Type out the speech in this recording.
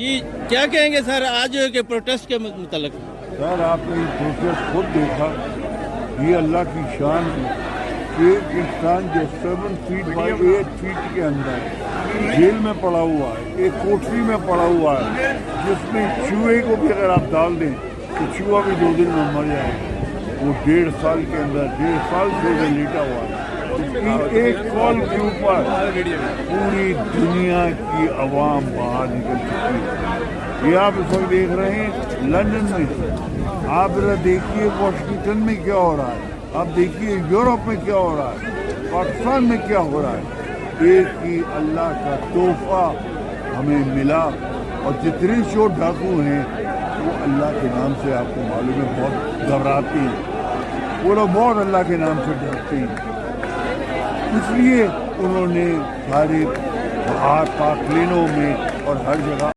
جی کیا کہیں گے سر آج کے پروٹیسٹ کے متعلق؟ سر آپ نے یہ پروسیس خود دیکھا، یہ اللہ کی شان ہے کہ ایک انسان جو 7 فیٹ بائی 8 فیٹ کے اندر جیل میں پڑا ہوا ہے، ایک کوٹری میں پڑا ہوا ہے، جس میں چوہے کو بھی اگر آپ ڈال دیں تو چوہا بھی 2 دن میں مر جائے گا، وہ 1.5 سال کے اندر 1.5 سال سے لیٹا ہوا ہے۔ اس کی ایک کال کے اوپر پوری دنیا کی عوام باہر نکل چکی ہے۔ یہ آپ اس وقت دیکھ رہے ہیں لندن میں، آپ ذرا دیکھیے واشنگٹن میں کیا ہو رہا ہے، آپ دیکھیے یورپ میں کیا ہو رہا ہے، پاکستان میں کیا ہو رہا ہے۔ ایک ہی اللہ کا تحفہ ہمیں ملا، اور جتنے چور ڈاکو ہیں وہ اللہ کے نام سے آپ کو معلوم ہے بہت گھبراتے ہیں، وہ لوگ بہت اللہ کے نام سے ڈرتے ہیں، اس لیے انہوں نے سارے باہر پاک لینوں میں اور ہر جگہ